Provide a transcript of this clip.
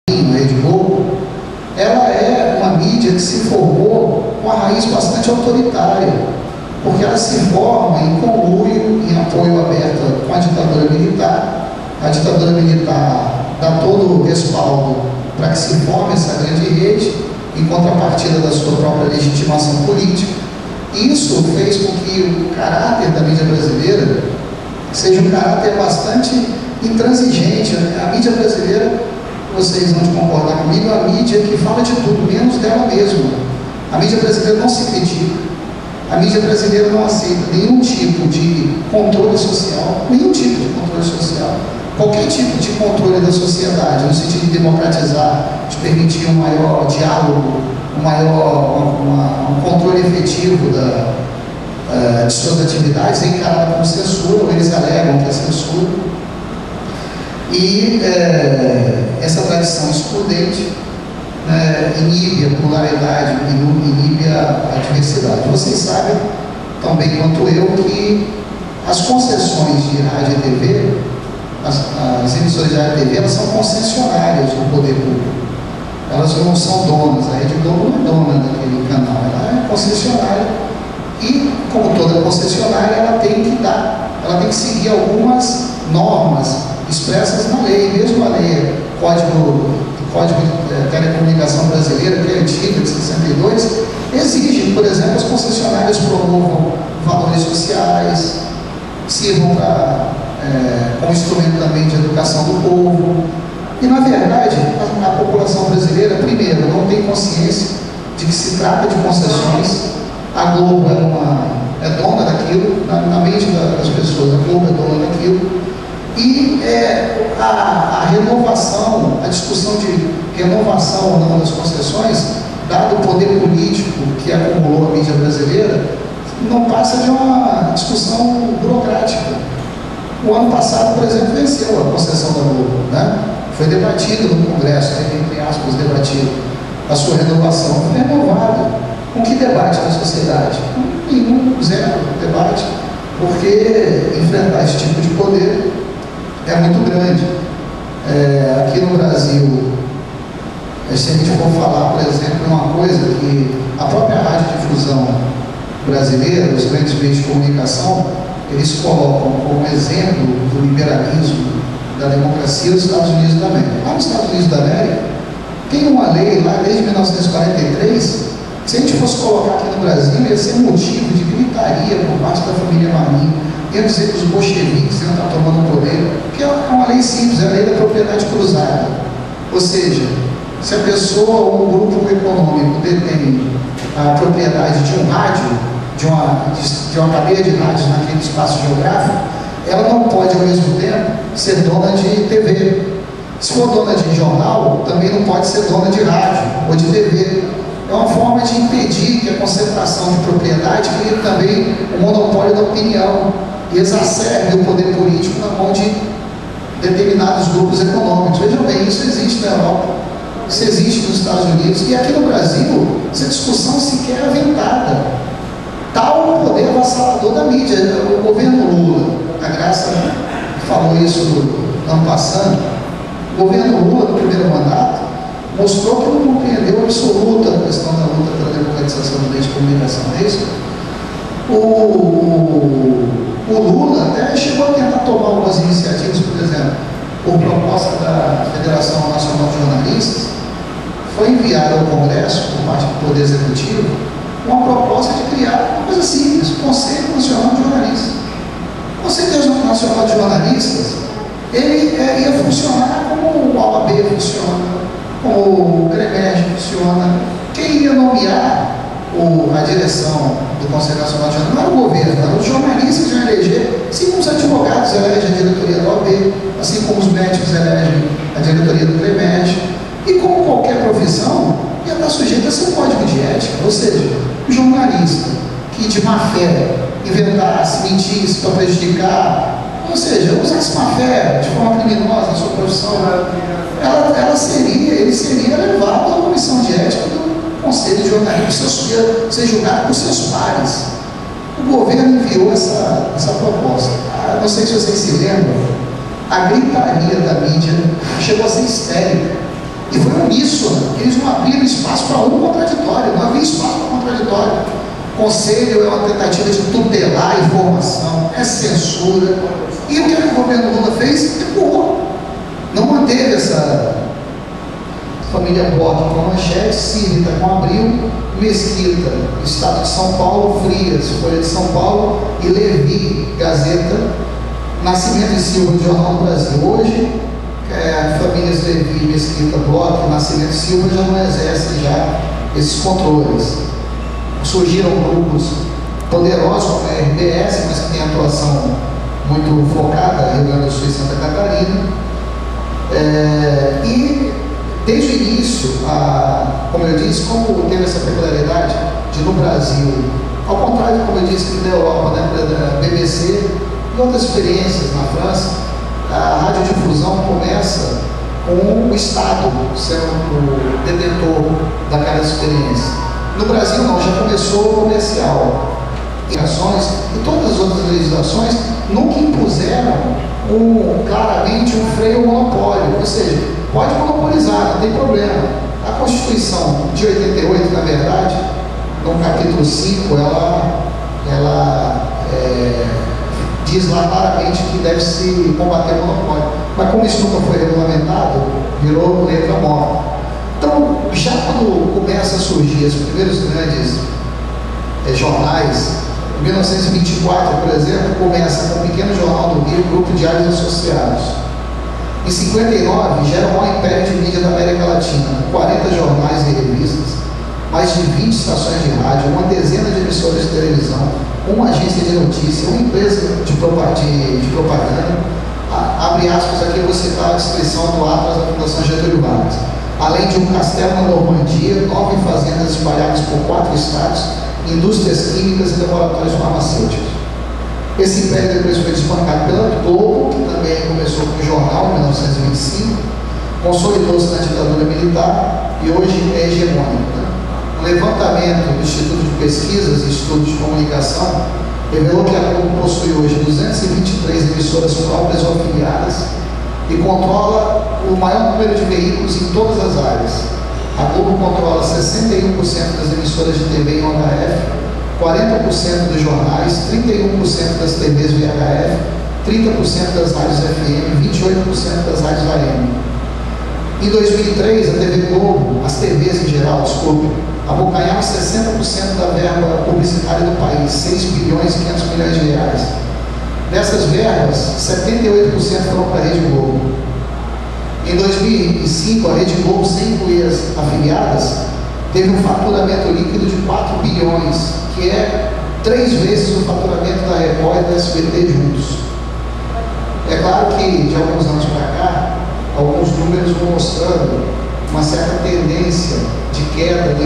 Rede Globo, ela é uma mídia que se formou com uma raiz bastante autoritária, porque ela se forma em conluio, em apoio aberto com a ditadura militar. A ditadura militar dá todo o respaldo para que se forme essa grande rede, em contrapartida da sua própria legitimação política. Isso fez com que o caráter da mídia brasileira seja um caráter bastante intransigente. A mídia brasileira, vocês vão concordar comigo, é uma mídia que fala de tudo, menos dela mesma. A mídia brasileira não se critica. A mídia brasileira não aceita nenhum tipo de controle social, nenhum tipo de controle social. Qualquer tipo de controle da sociedade, no sentido de democratizar, de permitir um maior diálogo, um controle efetivo de suas atividades, é encarada como censura, ou eles alegam que é censura. E essa tradição excludente inibe a pluralidade, inibe a diversidade. Vocês sabem, tão bem quanto eu, que as concessões de rádio e TV, as emissoras de rádio e TV, elas são concessionárias do poder público. Elas não são donas. A Rede Globo não é dona daquele canal, ela é concessionária. E, como toda concessionária, ela tem que seguir algumas normas expressas na lei. Mesmo a lei Código de Telecomunicação Brasileira, que é antiga, de 62, exige, por exemplo, as concessionárias promovam valores sociais, sirvam como instrumento também de educação do povo. E, na verdade, a população brasileira, primeiro, não tem consciência de que se trata de concessões. A Globo é dona daquilo, na mente das pessoas, a Globo é dona daquilo. E a renovação, a discussão de renovação ou não das concessões, dado o poder político que acumulou a mídia brasileira, não passa de uma discussão burocrática. O ano passado, por exemplo, venceu a concessão da Globo, né? Foi debatido no Congresso, entre aspas, debatido a sua renovação. Foi renovada. Com que debate na sociedade? Nenhum, zero debate, porque enfrentar esse tipo de poder é muito grande. Aqui no Brasil, se a gente for falar, por exemplo, uma coisa que a própria radiodifusão brasileira, os grandes meios de comunicação, eles colocam como exemplo do liberalismo, da democracia, os Estados Unidos da América. Lá nos Estados Unidos da América, tem uma lei lá desde 1943, se a gente fosse colocar aqui no Brasil, ia ser motivo de gritaria por parte da família Marinho. Ia dizer que os bolcheviques iam estar tomando poder, que é uma lei simples, é a lei da propriedade cruzada. Ou seja, se a pessoa ou um grupo econômico detém a propriedade de um rádio, de uma cadeia de rádios naquele espaço geográfico, ela não pode, ao mesmo tempo, ser dona de TV. Se for dona de jornal, também não pode ser dona de rádio ou de TV. É uma forma de impedir que a concentração de propriedade crie também o monopólio da opinião e exacerbe o poder político na mão de determinados grupos econômicos. Vejam bem, isso existe na Europa, isso existe nos Estados Unidos, e aqui no Brasil, essa discussão sequer é aventada. Tal o poder avassalador da mídia. O governo Lula, a Graça falou isso no ano passado, o governo Lula, no primeiro mandato, mostrou que não compreendeu absoluta a questão da luta pela democratização do meio de comunicação. É isso? O Lula até chegou a tentar tomar algumas iniciativas, por exemplo, por proposta da Federação Nacional de Jornalistas, foi enviada ao Congresso, por parte do Poder Executivo, uma proposta de criar uma coisa simples, o Conselho Nacional de Jornalistas. O Conselho Nacional de Jornalistas, ele ia funcionar como o OAB funciona, como o CREMERG funciona. Quem ia nomear a direção do Conselho Nacional de Jornalistas não era o governo, eram os jornalistas que iam eleger, assim como os advogados elegem a diretoria da OAB, assim como os médicos elegem a diretoria do CREMERG, e como qualquer profissão, ia estar sujeito a esse código de ética. Ou seja, o jornalista que de má fé inventasse, mentisse para prejudicar, ou seja, usasse má fé de forma criminosa na sua profissão, ele seria levado à comissão de ética do Conselho de Jornalistas, ia ser julgado por seus pares. O governo enviou essa proposta. Não sei se vocês se lembram, a gritaria da mídia chegou a ser histérica. E uníssona, eles não abriram espaço para um contraditório, não havia espaço para contraditório. Conselho é uma tentativa de tutelar a informação, é censura. E o que o governo Lula fez? Empurrou. Não manteve essa família Bock com Manchete, Cívica com Abril, Mesquita, Estado de São Paulo, Frias, Folha de São Paulo e Levi, Gazeta, Nascimento e Silva, Jornal do Brasil. Hoje, famílias Levi, Mesquita, Bock, Nascimento e Silva já não exercem já esses controles. Surgiram grupos poderosos como a RBS, mas que tem atuação muito focada em Rio Grande do Sul e Santa Catarina. E desde o início, como eu disse, como teve essa peculiaridade de no Brasil, ao contrário, como eu disse, que na Europa, né, da BBC e outras experiências na França, a radiodifusão começa com o Estado sendo o detentor daquela experiência. No Brasil não, já começou o comercial. E todas as outras legislações nunca impuseram claramente um freio ao monopólio, ou seja, pode monopolizar, não tem problema. A Constituição de 88, na verdade, no capítulo 5, ela diz lá claramente que deve se combater o monopólio. Mas como isso nunca foi regulamentado, virou letra morta. Então, já quando começa a surgir os primeiros grandes jornais, em 1924, por exemplo, começa com o Pequeno Jornal do Rio, Grupo Diários Associados. Em 59, gera o maior império de mídia da América Latina, 40 jornais e revistas, mais de 20 estações de rádio, uma dezena de emissoras de televisão, uma agência de notícia, uma empresa de propaganda. Abre aspas, aqui eu vou citar a descrição do Atlas da Fundação Getúlio Vargas. Além de um castelo na Normandia, 9 fazendas espalhadas por 4 estados, indústrias químicas e laboratórios farmacêuticos. Esse império depois foi desbancado pela Globo, que também começou com o jornal em 1925, consolidou-se na ditadura militar e hoje é hegemônico. Um levantamento do Instituto de Pesquisas e Estudos de Comunicação revelou que a Globo possui hoje 223 emissoras próprias ou afiliadas e controla o maior número de veículos em todas as áreas. A Globo controla 61% das emissoras de TV em UHF, 40% dos jornais, 31% das TVs VHF, 30% das rádios FM, 28% das rádios AM. Em 2003, a TV Globo, as TVs em geral, abocanharam 60% da verba publicitária do país, 6 bilhões e 500 milhões de reais. Dessas verbas, 78% foram para a Rede Globo. Em 2005, a Rede Globo, sem incluir as afiliadas, teve um faturamento líquido de 4 bilhões, que é 3 vezes o faturamento da Record e da SBT juntos. É claro que, de alguns anos para cá, alguns números vão mostrando uma certa tendência de queda